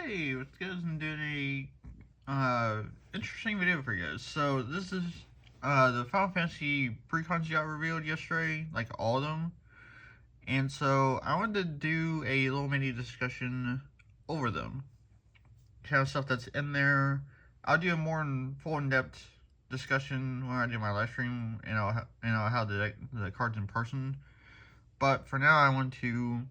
Hey, what's good? I'm doing a interesting video for you guys. So this is the Final Fantasy Precons got revealed yesterday, like all of them. And so I wanted to do a little mini discussion over them, kind of stuff that's in there. I'll do a more full in-depth discussion when I do my live stream, how the cards in person. But for now, I want to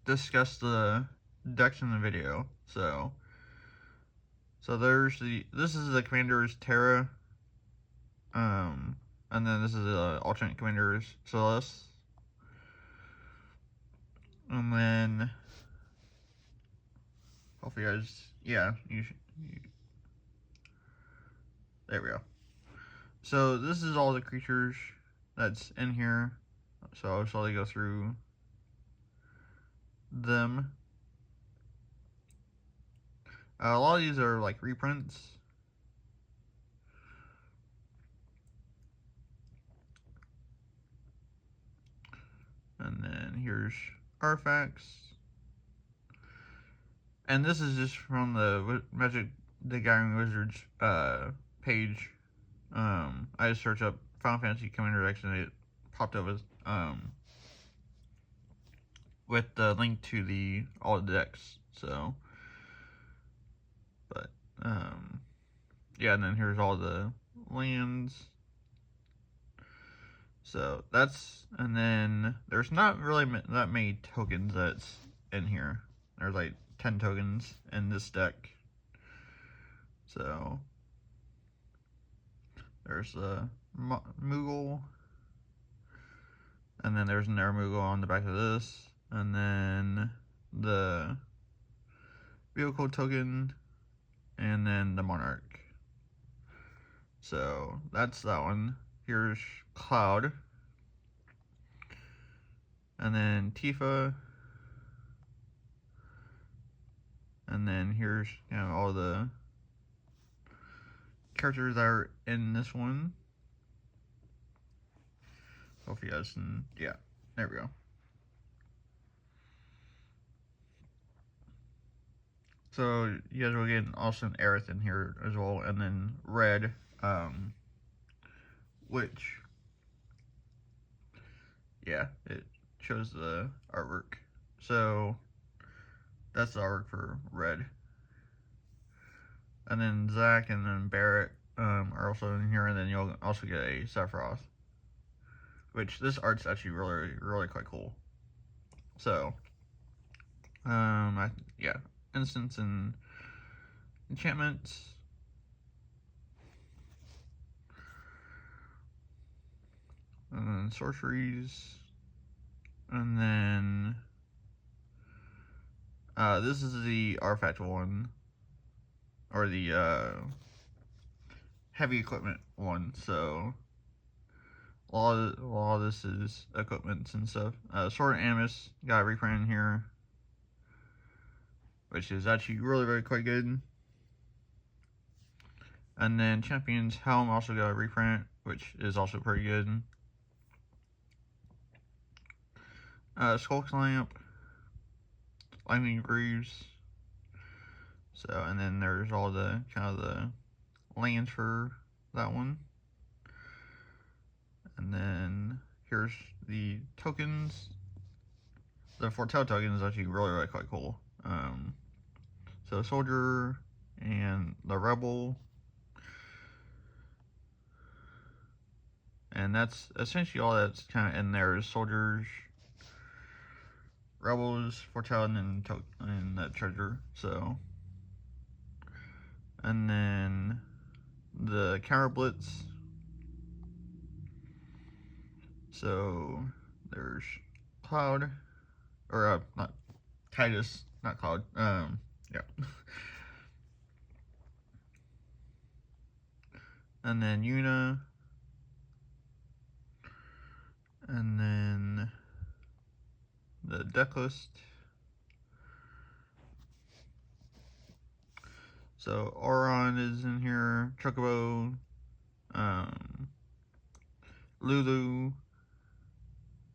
discuss the decks in the video. So this is the commander's Terra, and then this is the alternate commander's Celeste, and then hopefully you guys, there we go. So this is all the creatures that's in here. So I'll slowly go through them. A lot of these are like reprints. And then here's artifacts. And this is just from the Magic the Gathering Wizards page. I just searched up Final Fantasy Commander X and it popped up with the link to all the decks. So, but yeah, and then here's all the lands. So and then there's not really that many tokens that's in here. There's like 10 tokens in this deck. So there's the Moogle, and then there's another Moogle on the back of this, and then the vehicle token, and then the Monarch. So that's that one. Here's Cloud, and then Tifa, and then here's all the characters that are in this one. Hopefully you guys can, yeah, there we go. So you guys will get an awesome Aerith in here as well, and then Red, which, yeah, it shows the artwork. So that's the artwork for Red. And then Zack and then Barrett are also in here, and then you'll also get a Sephiroth, which this art's actually really quite cool. So, yeah, instants and enchantments. And then sorceries. And then this is the artifact one, or the heavy equipment one. So a lot of this is equipment and stuff. Sword and Amos got a reprint in here, which is actually really quite good. And then Champion's Helm also got a reprint, which is also pretty good. Skull Clamp, Lightning Greaves. So, and then there's all the kind of the lands for that one. And then here's the tokens. The Foretell token is actually really quite cool. So Soldier and the Rebel. And that's essentially all that's kind of in there is Soldiers, Rebels, Foretell, and then that treasure. So, and then the Counter Blitz. So there's Cloud, or not Titus, not Cloud. Yeah. And then Yuna. And then the deck list. So Auron is in here, Chocobo, Lulu,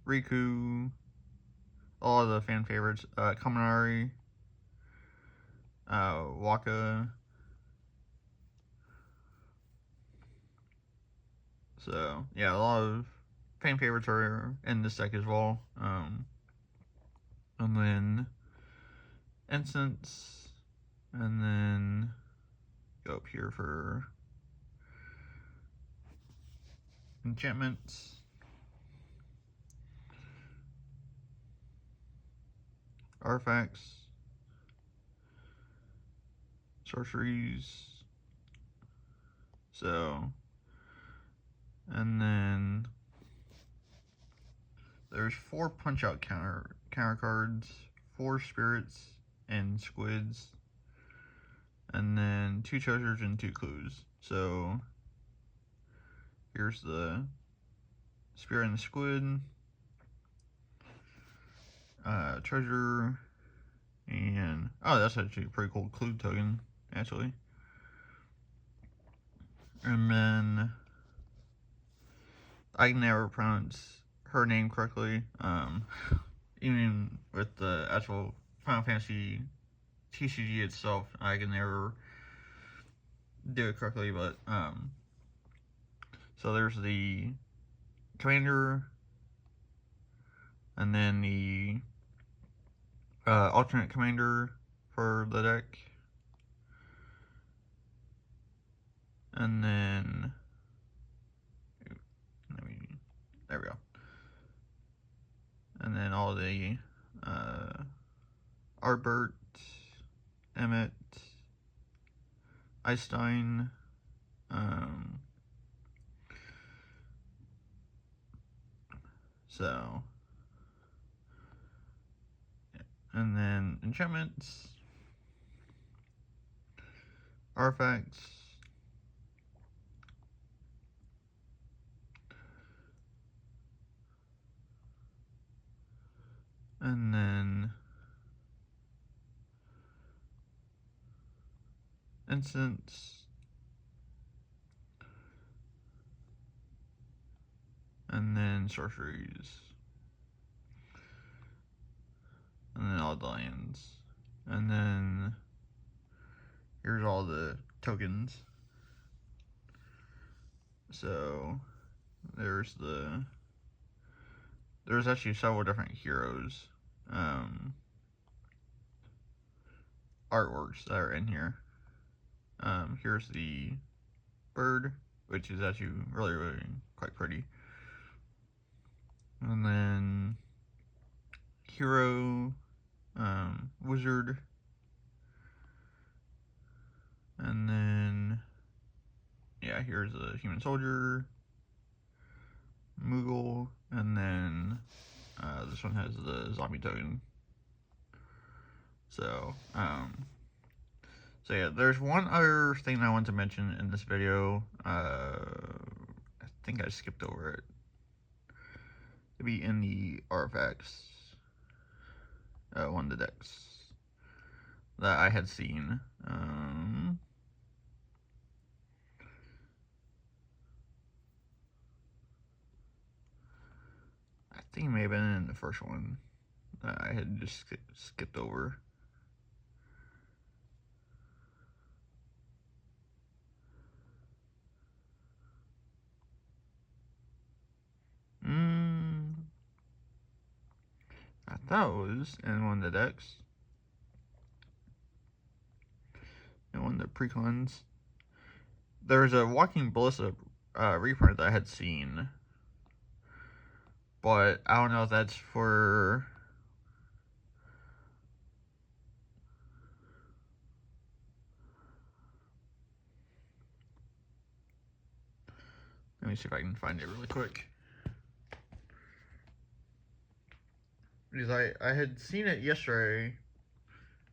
Riku, all of the fan favorites, Kaminari, Waka. So yeah, a lot of fan favorites are in this deck as well. And then Incense, and then go up here for enchantments. Artifacts. Sorceries. So, and then there's 4 punch out counter cards, 4 spirits and squids, and then 2 treasures and 2 clues. So here's the spirit and the squid, treasure, and oh, that's actually a pretty cool clue token, actually. And then I can never pronounce her name correctly. Even with the actual Final Fantasy TCG itself, I can never do it correctly. But so there's the commander, and then the alternate commander for the deck, and then there we go. And then all the Arbert, Emmett, Einstein, so, and then enchantments, artifacts, and then instants, and then sorceries, and then all the lands, and then here's all the tokens. So there's actually several different heroes artworks that are in here. Here's the bird, which is actually really quite pretty. And then hero, wizard, and then yeah, here's a human soldier, Moogle, and then this one has the zombie token. So yeah, there's one other thing I want to mention in this video. I think I skipped over it. To be in the artifacts, one of the decks that I had seen. I think it may have been in the first one that I had just skipped over. I thought it was in one of the decks. In one of the precons. There was a Walking Ballista reprint that I had seen. But I don't know if that's for... Let me see if I can find it really quick. Because I had seen it yesterday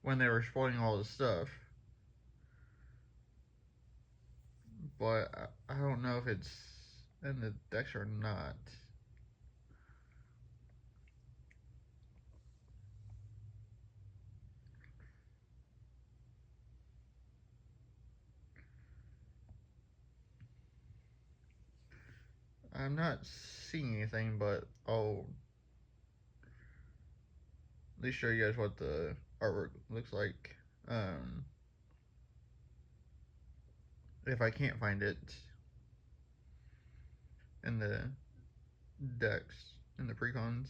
when they were spoiling all this stuff. But I don't know if it's in the decks or not. I'm not seeing anything, but I'll at least show you guys what the artwork looks like. Um, if I can't find it in the decks, in the precons.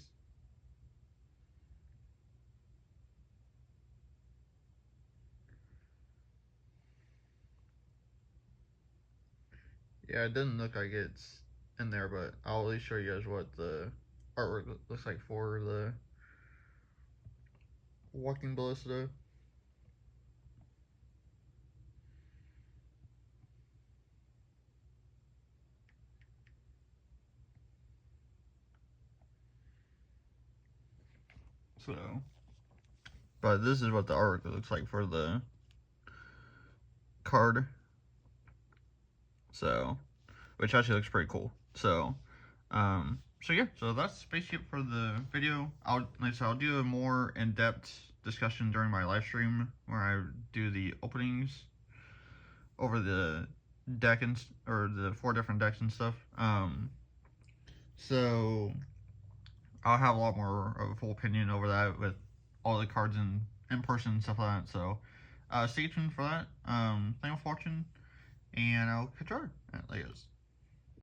Yeah, it doesn't look like it's in there, but I'll at least show you guys what the artwork looks like for the Walking Ballista. So, but this is what the artwork looks like for the card. So, which actually looks pretty cool. So yeah, so that's basically it for the video. I'll do a more in-depth discussion during my live stream where I do the openings over the deck or the 4 different decks and stuff. So I'll have a lot more of a full opinion over that with all the cards in person and stuff like that. So stay tuned for that. Thank you for watching, and I'll catch you later. Later.